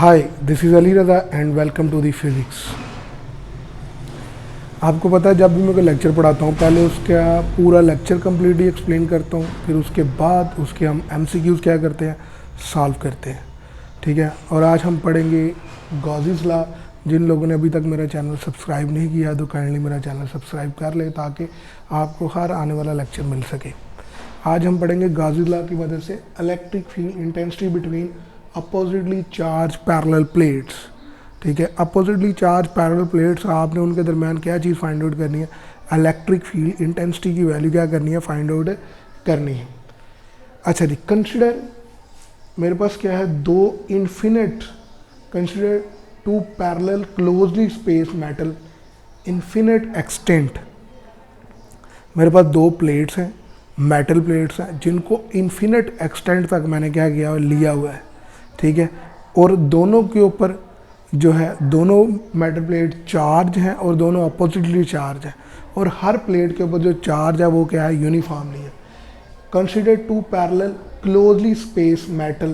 Hi, this is Ali Raza and welcome to the physics. आपको पता है जब भी मैं कोई लेक्चर पढ़ाता हूँ पहले उसका पूरा लेक्चर कम्प्लीटली एक्सप्लेन करता हूँ, फिर उसके बाद उसके हम एमसीक्यूज़ क्या करते हैं, सॉल्व करते हैं। ठीक है, और आज हम पढ़ेंगे गॉसेस लॉ। जिन लोगों ने अभी तक मेरा चैनल सब्सक्राइब नहीं किया तो काइंडली मेरा चैनल सब्सक्राइब कर ले ताकि आपको हर आने वाला लेक्चर मिल सके। आज हम पढ़ेंगे गॉसेस लॉ की मदद से electric field intensity between oppositely charge parallel plates. ठीक है, अपोजिटली चार्ज पैरेलल प्लेट्स, आपने उनके दरमियान क्या चीज़ फाइंड आउट करनी है, इलेक्ट्रिक फील्ड इंटेंसिटी की वैल्यू क्या करनी है, फाइंड आउट करनी है। अच्छा जी, कंसिडर मेरे पास क्या है, दो infinite, consider two parallel closely space metal infinite extent. मेरे पास दो प्लेट्स हैं, मेटल प्लेट्स हैं, जिनको इन्फिनिट एक्सटेंट तक मैंने क्या किया है, लिया हुआ है। ठीक है, और दोनों के ऊपर जो है, दोनों मेटल प्लेट चार्ज हैं और दोनों अपोजिटली चार्ज हैं, और हर प्लेट के ऊपर जो चार्ज है वो क्या है, यूनिफॉर्मली है। Consider two parallel closely space metal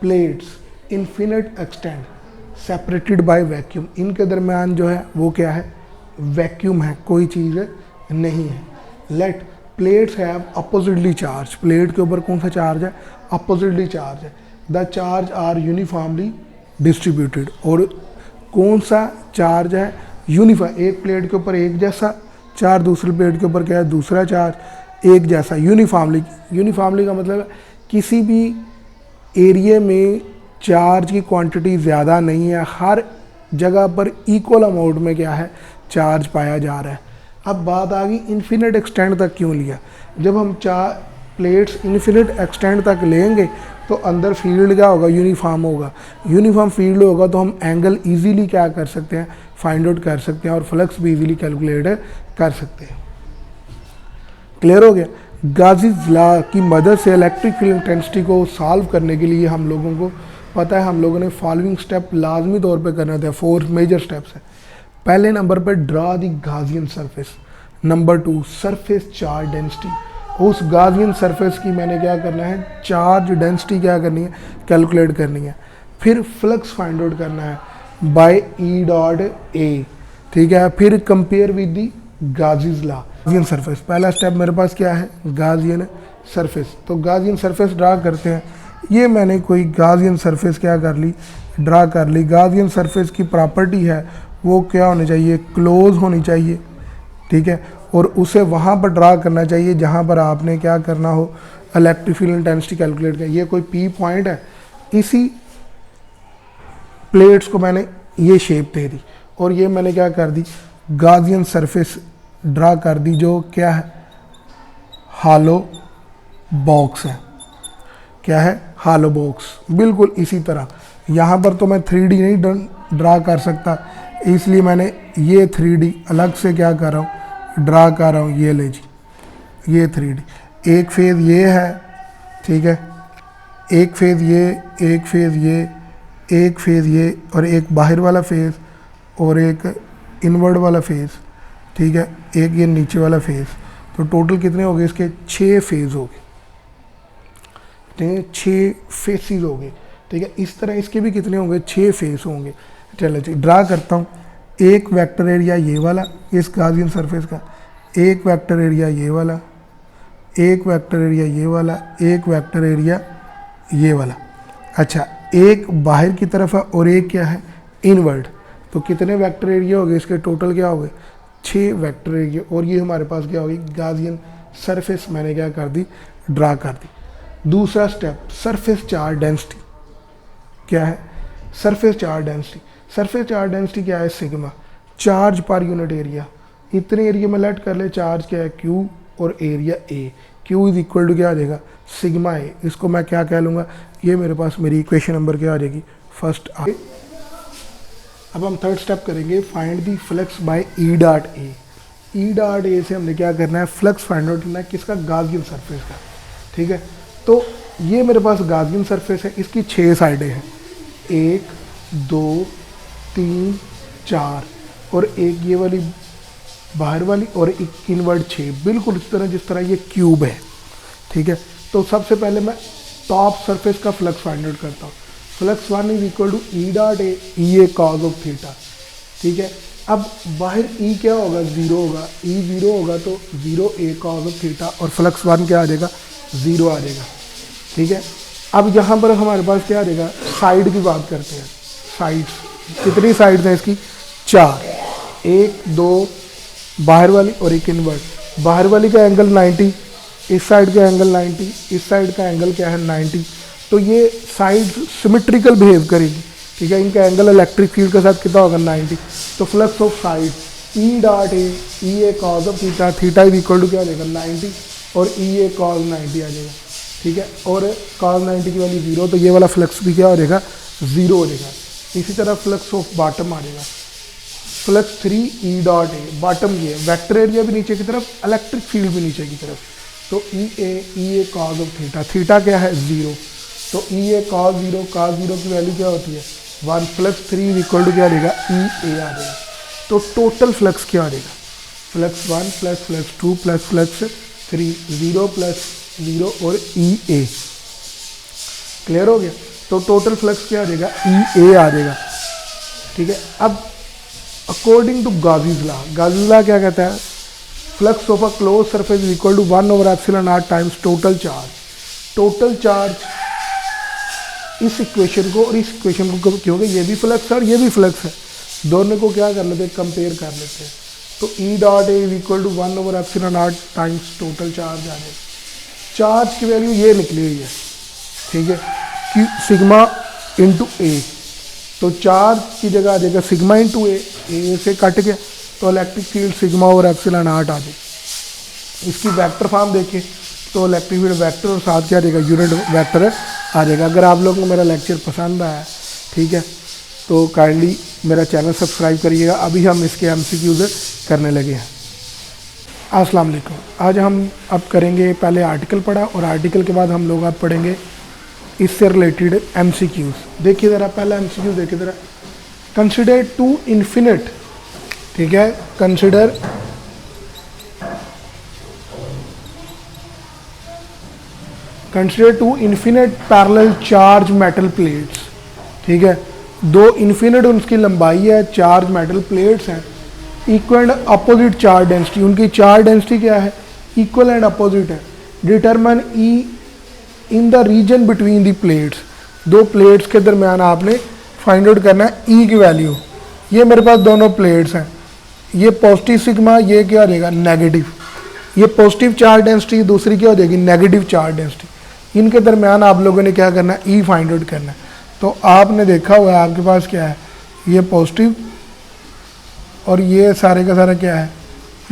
plates infinite extent separated by vacuum. इनके दरमियान जो है वो क्या है, वैक्यूम है, कोई चीज़ नहीं है। Let plates have oppositely charge, plate के ऊपर कौन सा चार्ज है, अपोजिटली चार्ज है। The charge are uniformly distributed, और कौन सा चार्ज है, यूनिफॉर्म, एक प्लेट के ऊपर एक जैसा चार्ज, दूसरी प्लेट के ऊपर क्या है, दूसरा चार्ज एक जैसा, यूनिफॉर्मली। यूनिफॉर्मली का मतलब है किसी भी एरिया में चार्ज की क्वांटिटी ज़्यादा नहीं है, हर जगह पर इक्वल अमाउंट में क्या है, चार्ज पाया जा रहा है। अब बात आ गई इन्फिनिट एक्सटेंट तक क्यों लिया। जब हम चार प्लेट्स इन्फिनिट एक्सटेंट तक लेंगे तो अंदर फील्ड क्या होगा, यूनिफॉर्म होगा। यूनिफॉर्म फील्ड होगा तो हम एंगल इजीली क्या कर सकते हैं, फाइंड आउट कर सकते हैं, और फ्लक्स भी इजीली कैलकुलेट कर सकते हैं। क्लियर हो गया। गॉसेस लॉ की मदद से इलेक्ट्रिक फील्ड इंटेंसिटी को सॉल्व करने के लिए हम लोगों को पता है, हम लोगों ने फॉलोइंग स्टेप लाजमी तौर पे करना था। 4 मेजर स्टेप्स हैं। पहले नंबर पर draw the Gaussian surface. Number 2 surface charge density. उस गॉसियन सरफेस की मैंने क्या करना है, चार्ज डेंसिटी क्या करनी है, कैलकुलेट करनी है। फिर फ्लक्स फाइंड आउट करना है बाय ई डॉट ए। ठीक है, फिर compare with the Gauss's law. Gaussian surface, पहला स्टेप मेरे पास क्या है, गॉसियन सरफेस। तो गॉसियन सरफेस ड्रा करते हैं। ये मैंने कोई गॉसियन सरफेस क्या कर ली, ड्रा कर ली। गॉसियन सरफेस की प्रॉपर्टी है वो क्या होनी चाहिए, क्लोज होनी चाहिए। ठीक है, और उसे वहाँ पर ड्रा करना चाहिए जहाँ पर आपने क्या करना हो, इलेक्ट्रिक फील्ड इंटेंसिटी कैलकुलेट करना। ये कोई पी पॉइंट है, इसी प्लेट्स को मैंने ये शेप दे दी, और ये मैंने क्या कर दी, गॉसियन सरफेस ड्रा कर दी, जो क्या है, हॉलो बॉक्स है। क्या है, हॉलो बॉक्स। बिल्कुल इसी तरह यहाँ पर तो मैं 3D नहीं ड्रा कर सकता, इसलिए मैंने ये 3D अलग से क्या कर रहा हूँ, ड्रा कर रहा हूँ। ये ले जी, ये 3D, एक फेज़ ये है, ठीक है, एक फेज़ ये, एक फेज़ ये, एक फेज़ ये, और एक बाहर वाला फेज़, और एक इनवर्ड वाला फेज़। ठीक है, एक ये नीचे वाला फेज़। तो टोटल कितने हो गए इसके, 6 फेज़ हो गए, 6 फेसिस हो गए। ठीक है, इस तरह इसके भी कितने होंगे, 6 फेस होंगे। चलो जी, ड्रा करता हूँ। एक वेक्टर एरिया ये वाला इस गॉसियन सरफेस का, एक वेक्टर एरिया ये वाला, एक वेक्टर एरिया ये वाला, एक वेक्टर एरिया ये वाला। अच्छा, एक बाहर की तरफ है और एक क्या है, इनवर्ड। तो कितने वेक्टर एरिया हो गए इसके, टोटल क्या हो गए, 6 वेक्टर एरिया। और ये हमारे पास क्या होगी, गॉसियन सरफेस मैंने क्या कर दी, ड्रा कर दी। दूसरा स्टेप, सरफेस चार्ज डेंसिटी। क्या है, surface charge density. Surface charge density क्या है, sigma, charge per unit area. इतने एरिया में लेट कर ले, चार्ज क्या है, क्यू, और area A. Q is equal to क्या आ जाएगा, सिग्मा ए। इसको मैं क्या कह लूँगा, ये मेरे पास मेरी इक्वेशन नंबर क्या आ जाएगी, फर्स्ट आ। अब हम थर्ड स्टेप करेंगे, find the flux by E dot A. E dot A से हमने क्या करना है, फ्लक्स फाइंड आउट करना है, किसका, गॉसियन सरफेस का। ठीक है, तो ये मेरे पास गॉसियन सरफेस है, इसकी 6 साइडें हैं, 1 2 3 4, और एक ये वाली बाहर वाली, और एक इनवर्ड 6, बिल्कुल इस तरह जिस तरह ये क्यूब है। ठीक है, तो सबसे पहले मैं टॉप सरफेस का फ्लक्स फाइंड आउट करता हूँ। Flux 1 is equal to E dot A, E A cos of theta, ठीक है। अब बाहर ई क्या होगा, 0 होगा, ई 0 होगा तो 0 ए कॉज ऑफ थीटा, और फ्लक्स 1 क्या आ जाएगा, 0 आ जाएगा, ठीक है। अब यहाँ पर हमारे पास क्या आ जाएगा, साइड की बात करते हैं। साइड्स कितनी साइड्स हैं इसकी, 4, 1 2 बाहर वाली और एक इनवर्ट। बाहर वाली का एंगल 90, इस साइड का एंगल 90, इस साइड का एंगल क्या है 90, तो ये साइड सिमेट्रिकल बिहेव करेगी, ठीक है। इनका एंगल इलेक्ट्रिक फील्ड के साथ कितना होगा 90, तो flux of side E dot A, E A cos of theta, theta is equal to क्या आ जाएगा 90 और ई ए कॉज 90 आ जाएगा, ठीक है। और कॉज 90 की वैल्यू 0, तो ये वाला फ्लक्स भी क्या हो जाएगा 0 हो जाएगा। इसी तरह फ्लक्स ऑफ बॉटम आ जाएगा, फ्लक्स 3 ई डॉट ए, बॉटम ये वेक्टर एरिया भी नीचे की तरफ, इलेक्ट्रिक फील्ड भी नीचे की तरफ, तो ई A cos of theta, theta क्या है 0, तो ई ए कॉज 0, कॉज 0 की वैल्यू क्या होती है 1, फ्लक्स 3 इक्वल टू क्या आ जाएगा ई ए आ जाएगा। तो टोटल फ्लक्स क्या आ जाएगा, flux 1 plus flux 2 plus flux 3, 0 plus 0 और ई ए, क्लियर हो गया। तो टोटल फ्लक्स क्या आ जाएगा ई ए आ जाएगा, ठीक है। अब according to Gauss's law, Gauss's law क्या कहता है, flux of a close surface is equal to 1 over epsilon not times total charge. Total charge इस इक्वेशन को और इस इक्वेशन को, क्योंकि ये भी फ्लक्स है और ये भी फ्लक्स है, दोनों को क्या कर लेते हैं, कंपेयर कर लेते हैं। तो E dot A is equal to 1 over epsilon not times total charge आ जाएगा। चार्ज की वैल्यू ये निकली हुई है, ठीक है, कि सिग्मा इंटू ए, तो चार्ज की जगह आ जाएगा सिग्मा इंटू ए, ए से कट गया तो electric field sigma over epsilon not आ जाएगी। इसकी वेक्टर फॉर्म देखें तो इलेक्ट्रिक फील्ड वेक्टर और साथ क्या आ जाएगा यूनिट वेक्टर आ जाएगा। अगर आप लोगों को मेरा लेक्चर पसंद आया, ठीक है, तो काइंडली मेरा चैनल सब्सक्राइब करिएगा। अभी हम इसके एमसीक्यूज़ करने लगे हैं। अस्सलाम वालेकुम। आज हम अब करेंगे, पहले आर्टिकल पढ़ा और आर्टिकल के बाद हम लोग अब पढ़ेंगे इससे रिलेटेड एमसीक्यूज़। देखिए ज़रा पहला एमसीक्यू देखिए ज़रा, कंसिडर टू इन्फिनिट, ठीक है, consider two infinite parallel charge metal plates, ठीक है, दो इन्फिनिट उनकी लंबाई है, चार्ज मेटल प्लेट्स हैं, equal and opposite charge density, उनकी चार्ज डेंसिटी क्या है, इक्वल एंड अपोजिट है। Determine E in the region between the plates, दो प्लेट्स के दरमियान आपने फाइंड आउट करना है ई की वैल्यू। ये मेरे पास दोनों प्लेट्स हैं, ये पॉजिटिव सिग्मा, ये क्या हो जाएगा नेगेटिव, ये पॉजिटिव चार्ज डेंसिटी, दूसरी क्या हो जाएगी नेगेटिव चार्ज डेंसिटी। इनके दरमियान आप लोगों ने क्या करना है, ई फाइंड आउट करना है। तो आपने देखा हुआ है आपके पास क्या है, ये पॉजिटिव और ये सारे का सारा क्या है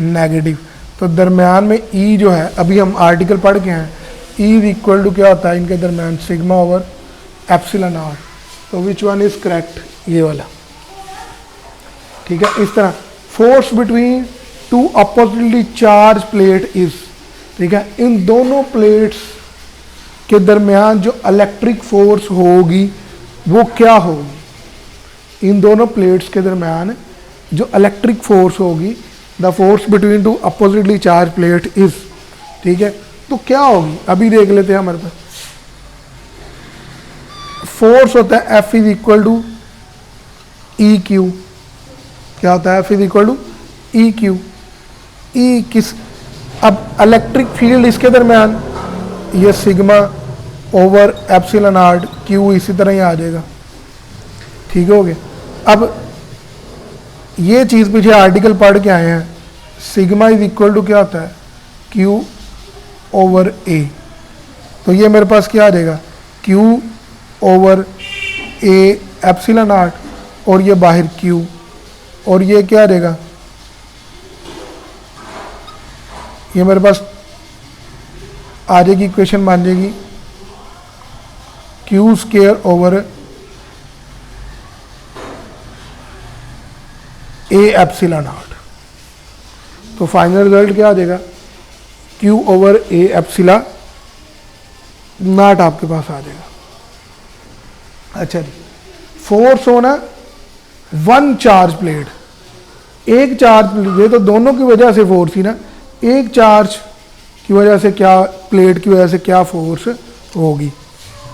नेगेटिव, तो दरमियान में ई जो है, अभी हम आर्टिकल पढ़ के हैं, ई इक्वल टू क्या होता है इनके दरमियान सिग्मा ओवर एप्सिलॉन नॉट। तो विच वन इज करेक्ट, ये वाला, ठीक है। इस तरह force between two oppositely charge plate is, ठीक है, इन दोनों प्लेट्स के दरमियान जो इलेक्ट्रिक फोर्स होगी वो क्या होगी, इन दोनों प्लेट्स के दरमियान जो इलेक्ट्रिक फोर्स होगी, the force between two oppositely charge plate is, ठीक है, तो क्या होगी अभी देख लेते हैं। हमारे पास फोर्स होता है F is equal to E Q, क्या होता है F is equal to E Q, E किस, अब इलेक्ट्रिक फील्ड इसके दरमियान ये sigma over epsilon not Q इसी तरह ही आ जाएगा, ठीक हो गया। अब ये चीज़ पीछे आर्टिकल पढ़ के आए हैं, सिग्मा इज इक्वल टू क्या होता है क्यू ओवर ए, तो ये मेरे पास क्या आ जाएगा Q over A epsilon not, और ये बाहर क्यू, और ये क्या आ जाएगा, ये मेरे पास आ जाएगी इक्वेशन मान जाएगी Q square over A epsilon not. तो फाइनल रिजल्ट क्या आ जाएगा Q over A epsilon not आपके पास आ जाएगा। अच्छा जी, फोर्स होना वन चार्ज प्लेट, एक चार्ज प्लेट, ये तो दोनों की वजह से फोर्स ही ना, एक चार्ज की वजह से क्या, प्लेट की वजह से क्या फोर्स होगी।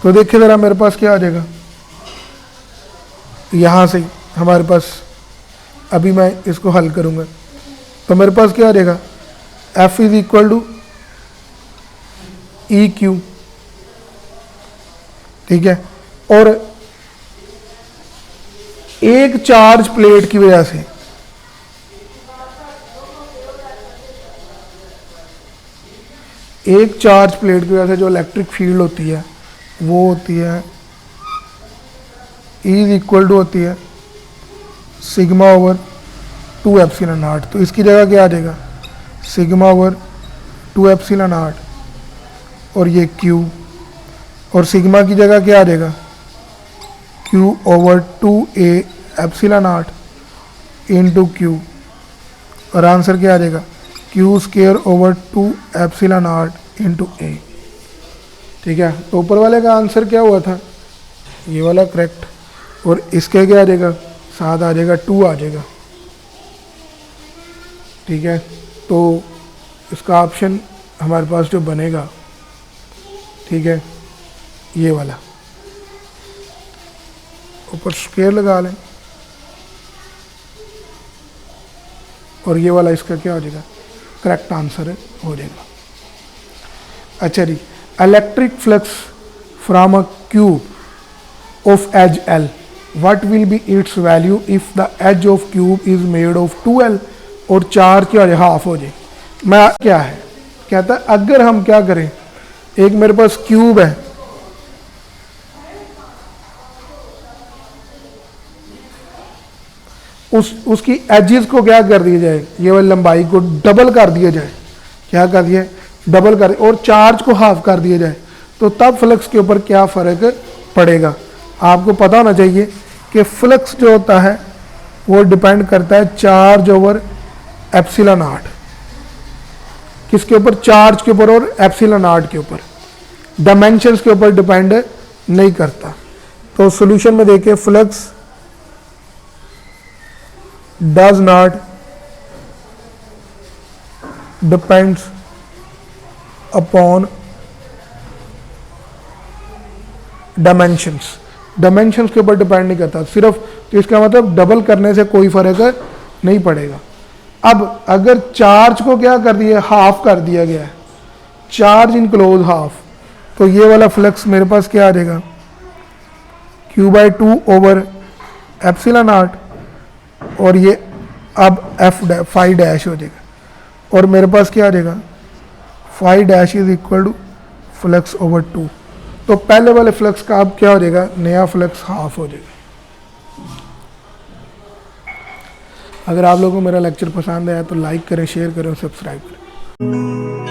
तो देखिए ज़रा मेरे पास क्या आ जाएगा यहाँ से हमारे पास, अभी मैं इसको हल करूँगा तो मेरे पास क्या आ जाएगा, F is equal to E Q, ठीक है। और एक चार्ज प्लेट की वजह से जो इलेक्ट्रिक फील्ड होती है वो होती है E इज इक्वल टू होती है सिग्मा ओवर 2 एप्सिलॉन नॉट। तो इसकी जगह क्या आ जाएगा, सिग्मा ओवर 2 एप्सिलॉन नॉट और ये Q, और सिग्मा की जगह क्या आ जाएगा, Q over 2a epsilon not into Q, और आंसर क्या आ जाएगा, Q square over 2 epsilon not into a, ठीक है। तो ऊपर वाले का आंसर क्या हुआ था, ये वाला करेक्ट, और इसके क्या आ जाएगा, साथ आ जाएगा 2 आ जाएगा, ठीक है। तो इसका ऑप्शन हमारे पास जो बनेगा, ठीक है, ये वाला, ऊपर स्क्वायर लगा लें और ये वाला इसका क्या हो जाएगा, करेक्ट आंसर हो जाएगा। अच्छा जी, electric flux from a cube of edge L, what will be its value if the edge of cube is made of 2L, और चार्ज क्या हो जाए, हाफ हो जाए। मैं क्या है, कहता है अगर हम क्या करें, एक मेरे पास क्यूब है, उसकी एजेस को क्या कर दिया जाए, ये वाली लंबाई को डबल कर दिया जाए, क्या कर दिया, डबल कर, और चार्ज को हाफ कर दिया जाए, तो तब फ्लक्स के ऊपर क्या फ़र्क पड़ेगा। आपको पता होना चाहिए कि फ्लक्स जो होता है वो डिपेंड करता है चार्ज ओवर एप्सिलॉन नॉट, किसके ऊपर, चार्ज के ऊपर और एप्सिलॉन नॉट के ऊपर, डायमेंशंस के ऊपर डिपेंड नहीं करता। तो सॉल्यूशन में देखिए, flux does not depends upon dimensions के ऊपर डिपेंड नहीं करता सिर्फ, तो इसका मतलब डबल करने से कोई फर्क नहीं पड़ेगा। अब अगर चार्ज को क्या कर दिया, हाफ कर दिया गया है, चार्ज इन क्लोज हाफ, तो ये वाला फ्लक्स मेरे पास क्या आ जाएगा, Q/2 ओवर एप्सिलॉन नॉट, और ये अब फाई डैश हो जाएगा, और मेरे पास क्या आ जाएगा, phi dash is equal to flux over 2। तो पहले वाले फ्लक्स का अब क्या हो जाएगा, नया फ्लक्स हाफ हो जाएगा। अगर आप लोगों को मेरा लेक्चर पसंद आया तो लाइक करें, शेयर करें और सब्सक्राइब करें।